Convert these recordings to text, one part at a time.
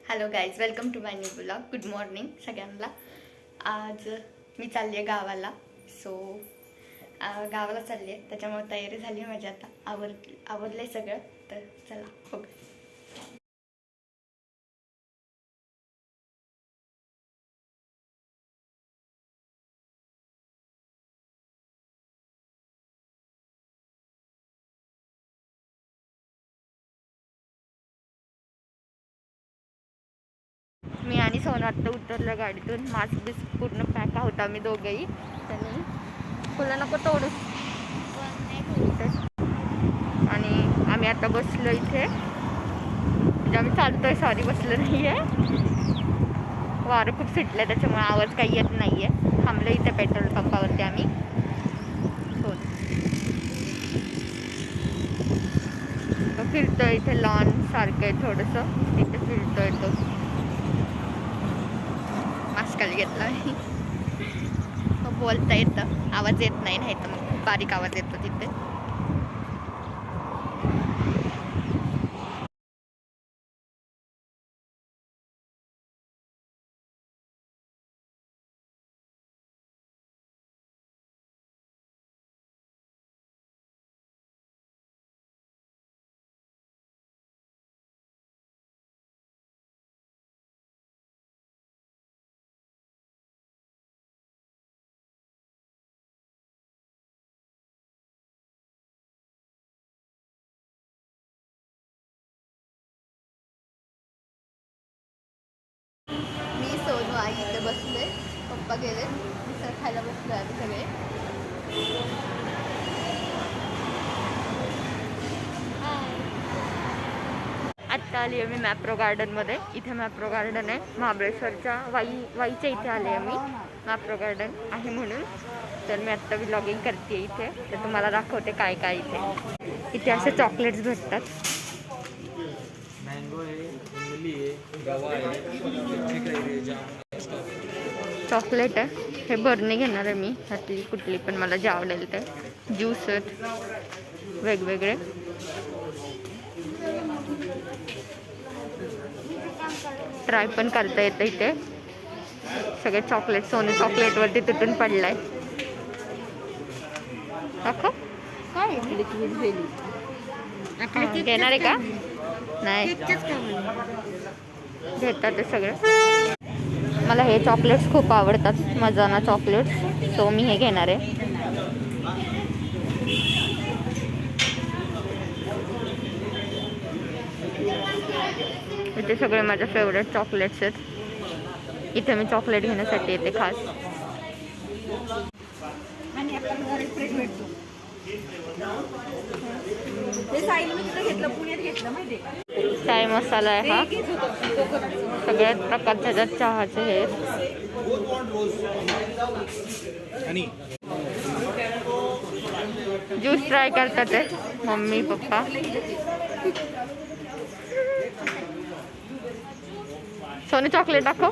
Hello guys, welcome to my new blog. Good morning सगळ्यांना. आज मी चालली आहे गावाला. गावाला चालली आहे, त्याच्यामुळे तयारी झाली आहे माझी. आता आवरलं आहे सगळं. तर चला बघ. मी आणि सोनू आत्ता उतरलं गाडीतून. मास्क बिस्क पूर्ण पॅक आहोत आम्ही दोघेही. त्यांनी फुलं नको तोडू. आणि आम्ही आता बसलो इथे, म्हणजे आम्ही चालतोय, सॉरी बसलो नाही आहे. वारं खूप सुटलं त्याच्यामुळे आवाज काही येत नाही आहे. थांबलो इथे पेट्रोल पंपावरती आम्ही. फिरतोय इथे, लॉन सारखं आहे थोडंसं, इथे फिरतोय तो. मास्क खाली घेतला मी. बोलता येतं, आवाज येत नाही, नाही तर मग खूप बारीक आवाज येतो तिथे. मी सोनू आई इथे बसले, पप्पा गेले, मिसळ खायला बसलो आम्ही सगळे. आत्ता आली आहे मी मॅप्रो गार्डनमध्ये. इथे मॅप्रो गार्डन आहे महाबळेश्वरच्या वाईच्या इथे आले आहे मी. मॅप्रो गार्डन आहे म्हणून. तर मी आत्ता व्लॉगिंग करते इथे, तर तुम्हाला दाखवते काय काय इथे. इथे असे चॉकलेट्स भेटतात. चॉकलेट आहे, हे बरणी घेणार आहे मी. ह्यातली कुठली पण मला जे आवडेल ते. ज्यूस आहेत वेगवेगळे. ट्राय पण करता येतं इथे. सगळे चॉकलेट. सोने चॉकलेटवरती तुटून पडलाय. दाखव काय घेणार आहे का? नाही घेतात ते सगळं. मला हे चॉकलेट्स खूप आवडतात, मजाना चॉकलेट्स. सो मी हे घेणार आहे. इथे सगळे माझे फेवरेट चॉकलेट्स आहेत. इथे मी चॉकलेट घेण्यासाठी येते खास. चाय मसाला आहे हा. सगळ्यात प्रकारच्या चहाचे हे. ज्यूस ट्राय करतात ते मम्मी पप्पा. सोनी चॉकलेट दाखव.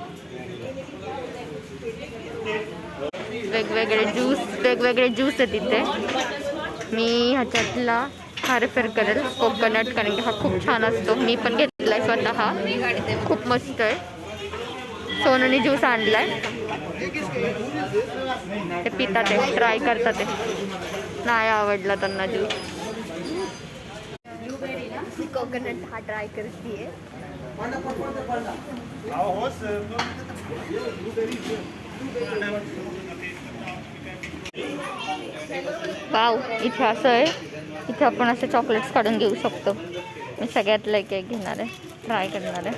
वेगवेगळे ज्यूस आहेत इथे. मी ह्याच्यातला हा रेफर करेल, कोकोनट, कारण की हा खूप छान असतो. मी पण घेतलाय स्वतः, खूप मस्त आहे. सोनूने ज्यूस आणलाय, ते पितात, ते ट्राय करतात. ते नाही आवडला त्यांना ज्यूस. कोकोनट हा ट्राय करते. वाव, इथे असं आहे. इथे आपण असे चॉकलेट्स काढून घेऊ शकतो. मी सगळ्यातलं एक एक घेणार आहे, ट्राय करणार आहे.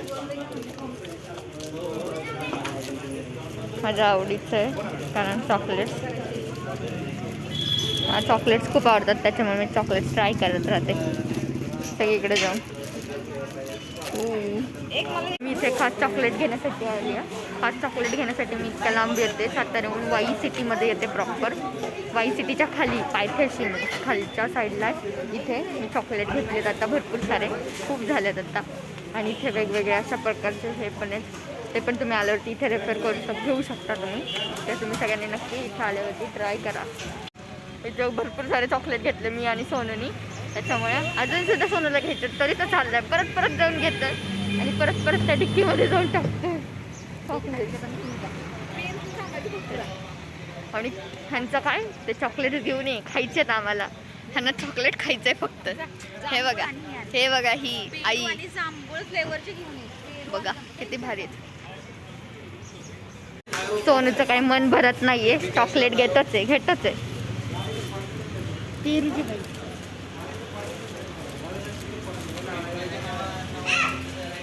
माझ्या आवडीचं आहे, कारण चॉकलेट्स खूप आवडतात, त्याच्यामुळे मी चॉकलेट्स ट्राय करत राहते सगळीकडे जाऊन. मी इथे खास चॉकलेट घेण्यासाठी आली आहे. खास चॉकलेट घेण्यासाठी मी इतक्या लांब येते. साताऱ्याहून वाई सिटीमध्ये येते प्रॉपर. वाई सिटीच्या खाली पायथ्याशीमध्ये खालच्या साईडला इथे मी चॉकलेट घेतलेत आता भरपूर सारे, खूप झालेत आता. आणि इथे वेगवेगळे अशा प्रकारचे हे पण आहेत, ते पण तुम्ही आल्यावरती इथे रेफर घेऊ शकता तुम्ही. तर तुम्ही सगळ्यांनी नक्की इथे आल्यावरती ट्राय करा. इथे भरपूर सारे चॉकलेट घेतले मी आणि सोनूनी. त्याच्यामुळे अजून सुद्धा सोनूला घ्यायचं तरी तर चाललंय. परत परत जाऊन घेतं आणि परत परत त्या डिक्कीमध्ये जाऊन टाकतं चॉकलेट. आणि ह्यांचं काय ते चॉकलेट घेऊन ये खायचेत आम्हाला. ह्यांना चॉकलेट खायचंय फक्त. हे बघा हे बघा ही आई बघा किती भारी आहेत. सोनूचं काही मन भरत नाहीये, चॉकलेट घेतच आहे.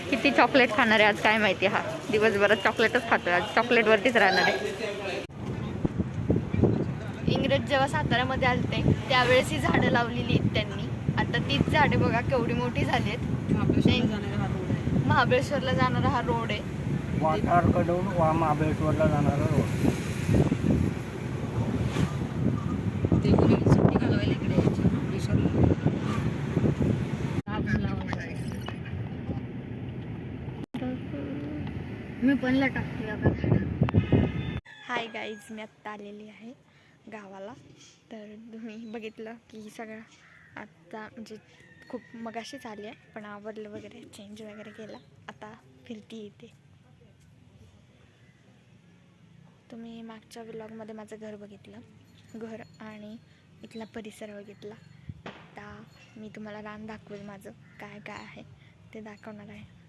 किती चॉकलेट खाणार आहे आज काय माहिती. हा दिवसभरात चॉकलेटच खातोय आज, चॉकलेट वरतीच राहणार आहे. इंग्रज जेव्हा साताऱ्यामध्ये आलते त्यावेळेस ही झाडं लावलेली आहेत त्यांनी. आता तीच झाडे बघा केवढी मोठी झाली आहेत. महाबळेश्वरला जाणारा हा रोड आहे. वाठारकडून महाबळेश्वरला जाणारा रोड. मी पण टाकते. हाय गाईज, मी आत्ता आलेली आहे गावाला. तर तुम्ही बघितलं की सगळं आत्ता म्हणजे खूप मगाशीच आली आहे, पण आवरलं वगैरे चेंज वगैरे केला. आता फिरती येते. तुम्ही मागच्या व्लॉगमध्ये माझं घर बघितलं, घर आणि इथला परिसर बघितला. आता मी तुम्हाला रान दाखवेल, माझं काय काय आहे ते दाखवणार आहे.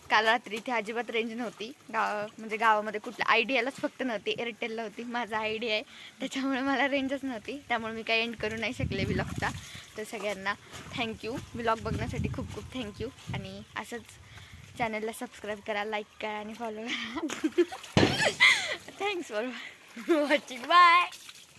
काल रात्री इथे अजिबात रेंज नव्हती. म्हणजे गावामध्ये कुठल्या आयडियालाच फक्त नव्हती, एअरटेलला होती. माझा आयडिया आहे त्याच्यामुळे मला रेंजच नव्हती, त्यामुळे मी काही एंड करू नाही शकले व्लॉगचा. तर सगळ्यांना थँक्यू, व्लॉग बघण्यासाठी खूप खूप थँक्यू. आणि असंच चॅनलला सबस्क्राईब करा, लाईक करा आणि फॉलो करा. Thanks for watching. बाय.